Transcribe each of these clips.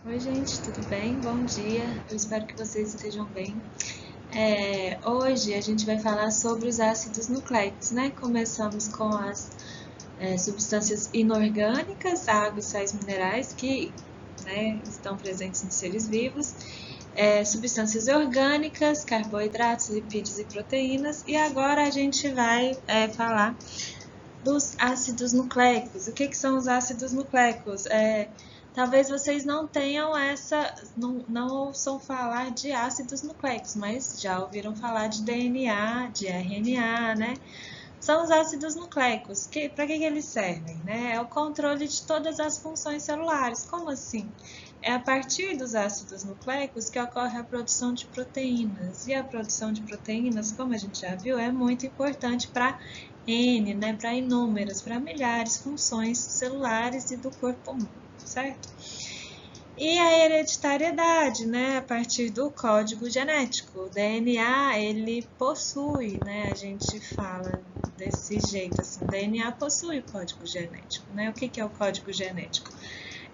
Oi, gente, tudo bem? Bom dia. Eu espero que vocês estejam bem. Hoje a gente vai falar sobre os ácidos nucleicos, né? Começamos com as substâncias inorgânicas, água e sais minerais que, né, estão presentes nos seres vivos, substâncias orgânicas, carboidratos, lipídios e proteínas. E agora a gente vai falar dos ácidos nucleicos. O que são os ácidos nucleicos? Talvez vocês não tenham não ouçam falar de ácidos nucleicos, mas já ouviram falar de DNA, de RNA, né? São os ácidos nucleicos. Para que eles servem? Né? É o controle de todas as funções celulares. Como assim? É a partir dos ácidos nucleicos que ocorre a produção de proteínas. E a produção de proteínas, como a gente já viu, é muito importante para N, né? Para inúmeras, para milhares de funções celulares e do corpo humano, certo? E a hereditariedade, né, a partir do código genético. O DNA, ele possui, né, a gente fala desse jeito, assim, o DNA possui o código genético, né? O que é o código genético?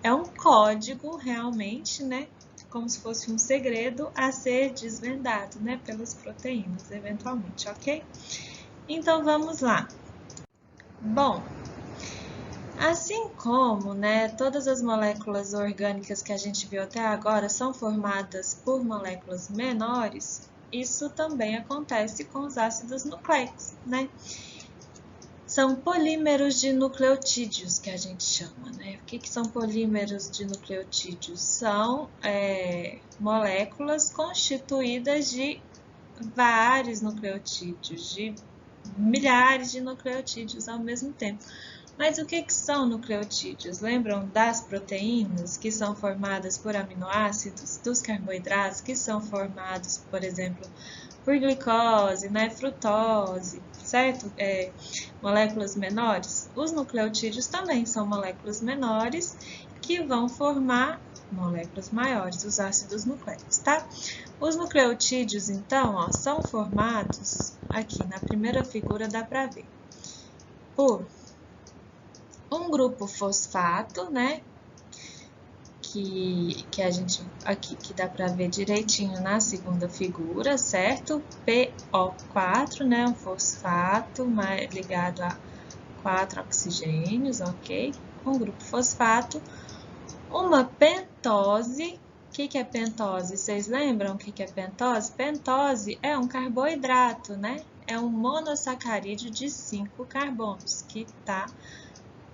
É um código realmente, né, como se fosse um segredo a ser desvendado, né, pelas proteínas, eventualmente, ok? Então, vamos lá. Bom, assim como, né, todas as moléculas orgânicas que a gente viu até agora são formadas por moléculas menores, isso também acontece com os ácidos nucleicos, né? São polímeros de nucleotídeos que a gente chama, né? O que são polímeros de nucleotídeos? São moléculas constituídas de vários nucleotídeos, de milhares de nucleotídeos ao mesmo tempo. Mas o que são nucleotídeos? Lembram das proteínas que são formadas por aminoácidos, dos carboidratos que são formados, por exemplo, por glicose, né, frutose, certo? Moléculas menores. Os nucleotídeos também são moléculas menores que vão formar moléculas maiores, os ácidos nucleicos, tá? Os nucleotídeos, então, ó, são formados, aqui na primeira figura dá para ver, por um grupo fosfato, né? Que a gente aqui que dá para ver direitinho na segunda figura, certo? PO4, né? Um fosfato ligado a 4 oxigênios, ok? Um grupo fosfato. Uma pentose. O que é pentose? Vocês lembram o que é pentose? Pentose é um carboidrato, né? É um monossacarídeo de 5 carbonos, que está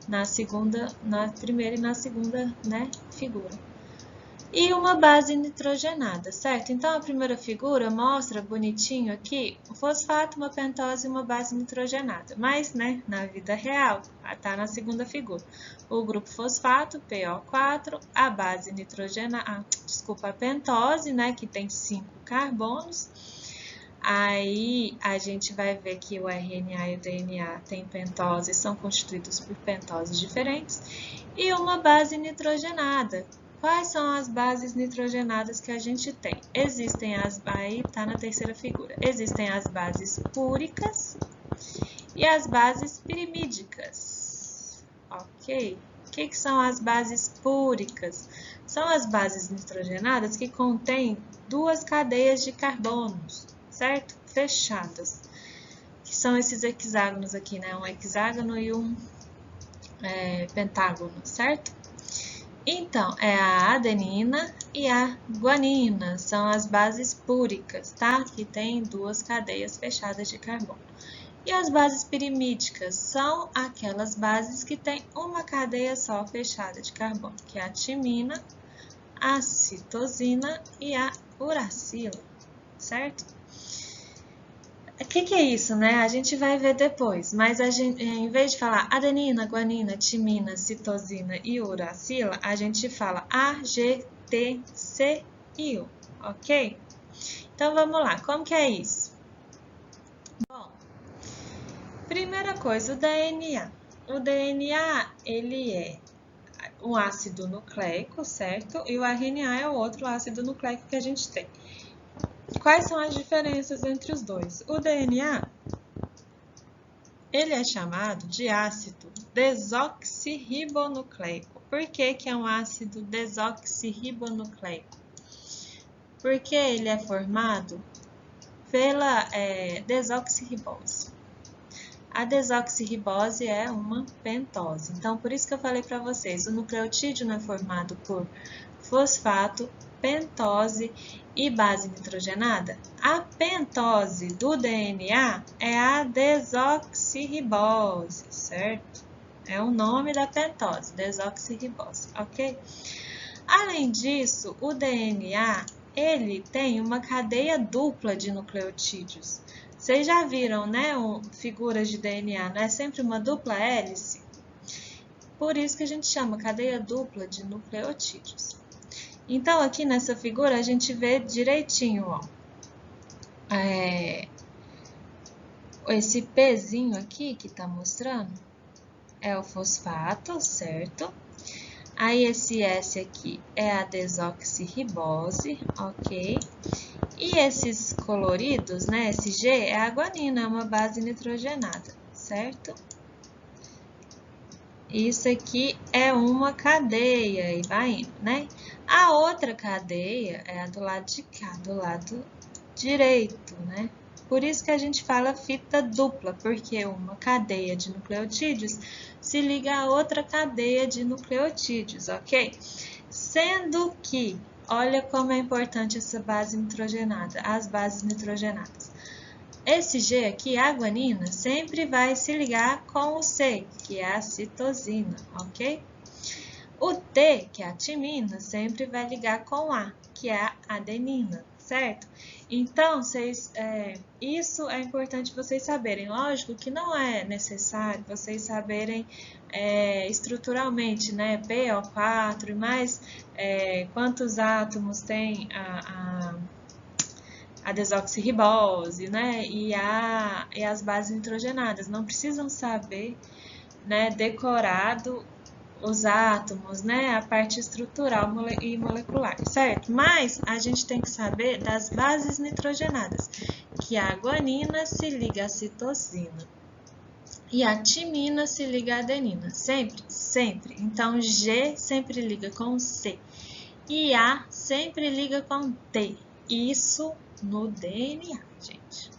na primeira e na segunda, né, figura. E uma base nitrogenada, certo? Então, a primeira figura mostra bonitinho aqui o fosfato, uma pentose e uma base nitrogenada. Mas, né, na vida real, está na segunda figura. O grupo fosfato, PO4, a base nitrogenada, a pentose, né, que tem 5 carbonos. Aí a gente vai ver que o RNA e o DNA têm pentose, são constituídos por pentoses diferentes, e uma base nitrogenada. Quais são as bases nitrogenadas que a gente tem? Existem aí está na terceira figura. Existem as bases púricas e as bases pirimídicas. Ok? O que são as bases púricas? São as bases nitrogenadas que contêm duas cadeias de carbonos, certo? Fechadas, que são esses hexágonos aqui, né? Um hexágono e um pentágono, certo? Então, é a adenina e a guanina, são as bases púricas, tá? Que tem duas cadeias fechadas de carbono. E as bases pirimídicas são aquelas bases que têm uma cadeia só fechada de carbono, que é a timina, a citosina e a uracila, certo? O que é isso, né? A gente vai ver depois, mas em vez de falar adenina, guanina, timina, citosina e uracila, a gente fala A, G, T, C e U, ok? Então vamos lá, como que é isso? Bom, primeira coisa, o DNA. O DNA, ele é um ácido nucleico, certo? E o RNA é o outro ácido nucleico que a gente tem. Quais são as diferenças entre os dois? O DNA, ele é chamado de ácido desoxirribonucleico. por que que é um ácido desoxirribonucleico? Porque ele é formado pela desoxirribose. A desoxirribose é uma pentose. Então, por isso que eu falei para vocês, o nucleotídeo não é formado por fosfato, pentose e base nitrogenada. A pentose do DNA é a desoxirribose, certo? É o nome da pentose, desoxirribose, ok? Além disso, o DNA, ele tem uma cadeia dupla de nucleotídeos. Vocês já viram, né, figuras de DNA, não é sempre uma dupla hélice? Por isso que a gente chama cadeia dupla de nucleotídeos. Então, aqui nessa figura, a gente vê direitinho, ó. Esse Pzinho aqui que tá mostrando é o fosfato, certo? Aí, esse S aqui é a desoxirribose, ok? E esses coloridos, né? Esse G é a guanina, é uma base nitrogenada, certo? Isso aqui é uma cadeia e vai indo, né? A outra cadeia é a do lado de cá, do lado direito, né? Por isso que a gente fala fita dupla, porque uma cadeia de nucleotídeos se liga a outra cadeia de nucleotídeos, ok? Sendo que, olha como é importante essa base nitrogenada, as bases nitrogenadas. Esse G aqui, a guanina, sempre vai se ligar com o C, que é a citosina, ok? O T, que é a timina, sempre vai ligar com A, que é a adenina, certo? Então, isso é importante vocês saberem. Lógico que não é necessário vocês saberem estruturalmente, né? PO4 e mais quantos átomos tem a desoxirribose, né? E as bases nitrogenadas. Não precisam saber, né, decorado os átomos, né, a parte estrutural e molecular, certo? Mas a gente tem que saber das bases nitrogenadas, que a guanina se liga à citosina e a timina se liga à adenina, sempre, sempre. Então, G sempre liga com C e A sempre liga com T. Isso no DNA, gente.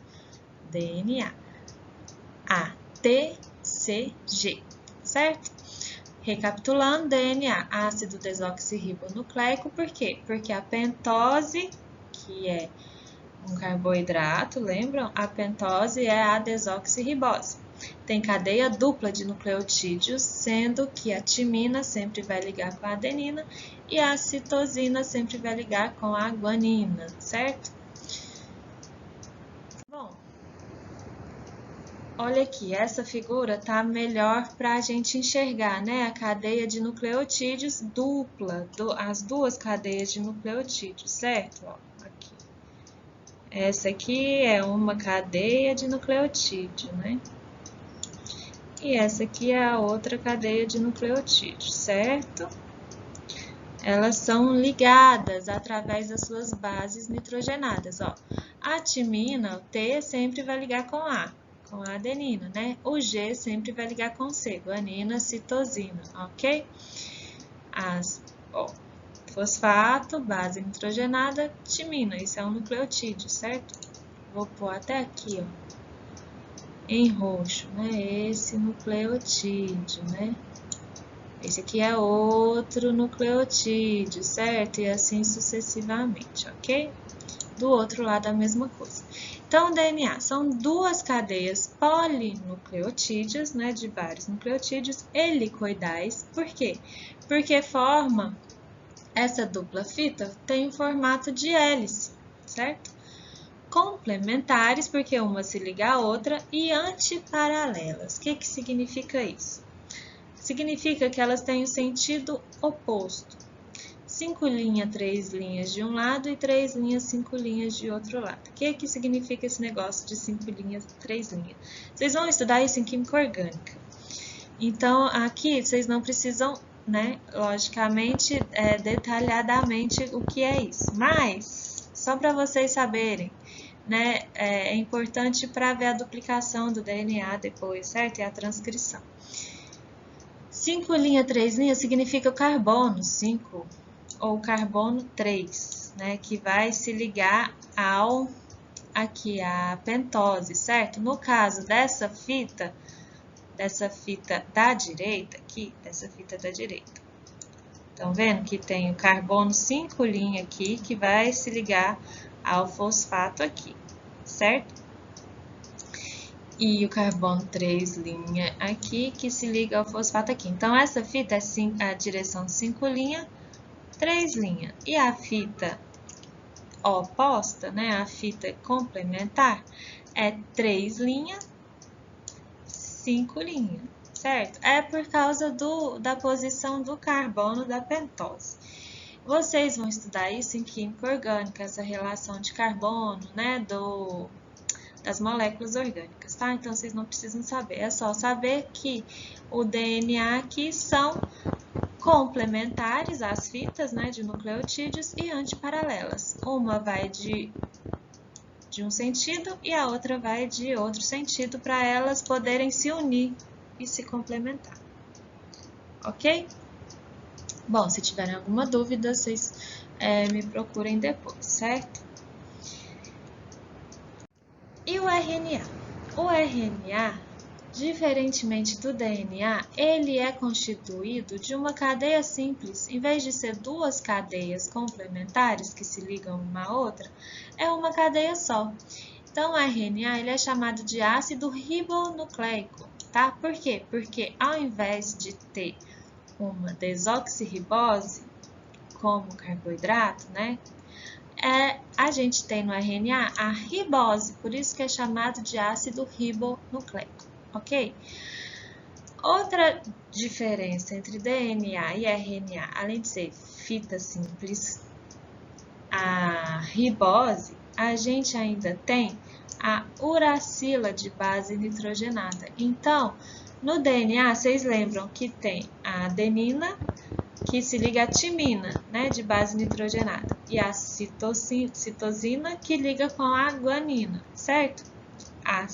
DNA. A, T, C, G, certo? Recapitulando, DNA, ácido desoxirribonucleico, por quê? Porque a pentose, que é um carboidrato, lembram? A pentose é a desoxirribose. Tem cadeia dupla de nucleotídeos, sendo que a timina sempre vai ligar com a adenina e a citosina sempre vai ligar com a guanina, certo? Bom, olha aqui, essa figura tá melhor para a gente enxergar, né? A cadeia de nucleotídeos dupla, as duas cadeias de nucleotídeos, certo? Ó, aqui. Essa aqui é uma cadeia de nucleotídeo, né? E essa aqui é a outra cadeia de nucleotídeos, certo? Elas são ligadas através das suas bases nitrogenadas, ó. A timina, o T, sempre vai ligar com a adenina, né? O G sempre vai ligar com C, guanina, citosina, ok? Fosfato, base nitrogenada, timina, isso é um nucleotídeo, certo? Vou pôr até aqui, ó, em roxo, né? Esse nucleotídeo, né? Esse aqui é outro nucleotídeo, certo? E assim sucessivamente, ok? Do outro lado a mesma coisa. Então, o DNA são duas cadeias polinucleotídeas, né, de vários nucleotídeos helicoidais. Por quê? Porque forma essa dupla fita tem o formato de hélice, certo? Complementares, porque uma se liga à outra, e antiparalelas. O que significa isso? Significa que elas têm o sentido oposto. 5 linhas, 3 linhas de um lado e 3 linhas, 5 linhas de outro lado. O que significa esse negócio de 5 linhas, 3 linhas? Vocês vão estudar isso em Química Orgânica. Então, aqui vocês não precisam, né, logicamente, detalhadamente o que é isso. Mas, só para vocês saberem, né, é importante para ver a duplicação do DNA depois, certo? E a transcrição. 5 linha, 3 linhas significa o carbono 5 ou carbono 3, né? Que vai se ligar ao aqui a pentose, certo? No caso dessa fita da direita aqui, essa fita da direita. Estão vendo que tem o carbono 5 linha aqui que vai se ligar ao fosfato aqui, certo? E o carbono 3 linha aqui que se liga ao fosfato aqui. Então, essa fita é a direção 5 linha, 3 linha. E a fita oposta, né, a fita complementar, é 3 linha, 5 linha, certo? É por causa da posição do carbono da pentose. Vocês vão estudar isso em química orgânica, essa relação de carbono, né, das moléculas orgânicas, tá? Então, vocês não precisam saber, é só saber que o DNA aqui são complementares às fitas, né, de nucleotídeos e antiparalelas. Uma vai de um sentido e a outra vai de outro sentido para elas poderem se unir e se complementar. Ok? Bom, se tiverem alguma dúvida, vocês me procurem depois, certo? E o RNA? O RNA, diferentemente do DNA, ele é constituído de uma cadeia simples. Em vez de ser duas cadeias complementares que se ligam uma à outra, é uma cadeia só. Então, o RNA ele é chamado de ácido ribonucleico, tá? Por quê? Porque ao invés de ter uma desoxirribose como carboidrato, né? A gente tem no RNA a ribose, por isso que é chamado de ácido ribonucleico, ok? Outra diferença entre DNA e RNA, além de ser fita simples, a ribose, a gente ainda tem a uracila de base nitrogenada. Então, no DNA, vocês lembram que tem a adenina, que se liga à timina, né, de base nitrogenada, e a citosina, que liga com a guanina, certo? A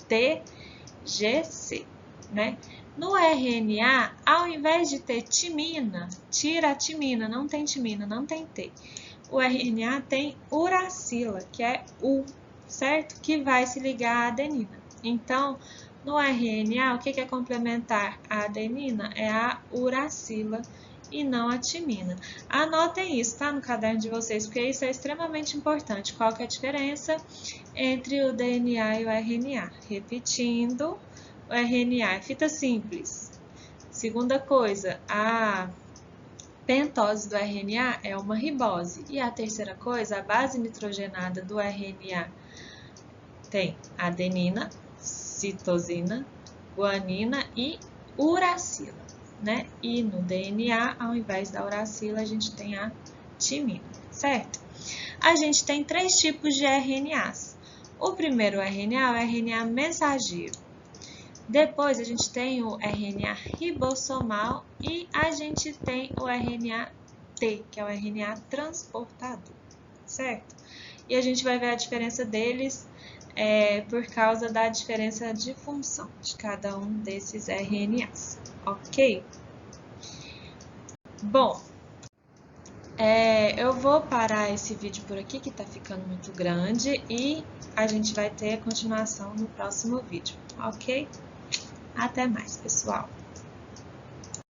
TGC, né? No RNA, ao invés de ter timina, tira a timina, não tem timina, não tem T. O RNA tem uracila, que é U, certo? Que vai se ligar à adenina. Então, no RNA, o que é complementar à adenina? É a uracila e não a timina. Anotem isso, tá? No caderno de vocês, porque isso é extremamente importante. Qual que é a diferença entre o DNA e o RNA? Repetindo, o RNA é fita simples. Segunda coisa, a pentose do RNA é uma ribose. E a terceira coisa, a base nitrogenada do RNA tem adenina, citosina, guanina e uracila, né? E no DNA, ao invés da uracila, a gente tem a timina, certo? A gente tem 3 tipos de RNAs. O primeiro RNA é o RNA mensageiro. Depois, a gente tem o RNA ribossomal e a gente tem o RNA-T, que é o RNA transportador, certo? E a gente vai ver a diferença deles por causa da diferença de função de cada um desses RNAs, ok? Bom, eu vou parar esse vídeo por aqui, que tá ficando muito grande, e a gente vai ter a continuação no próximo vídeo, ok? Até mais, pessoal!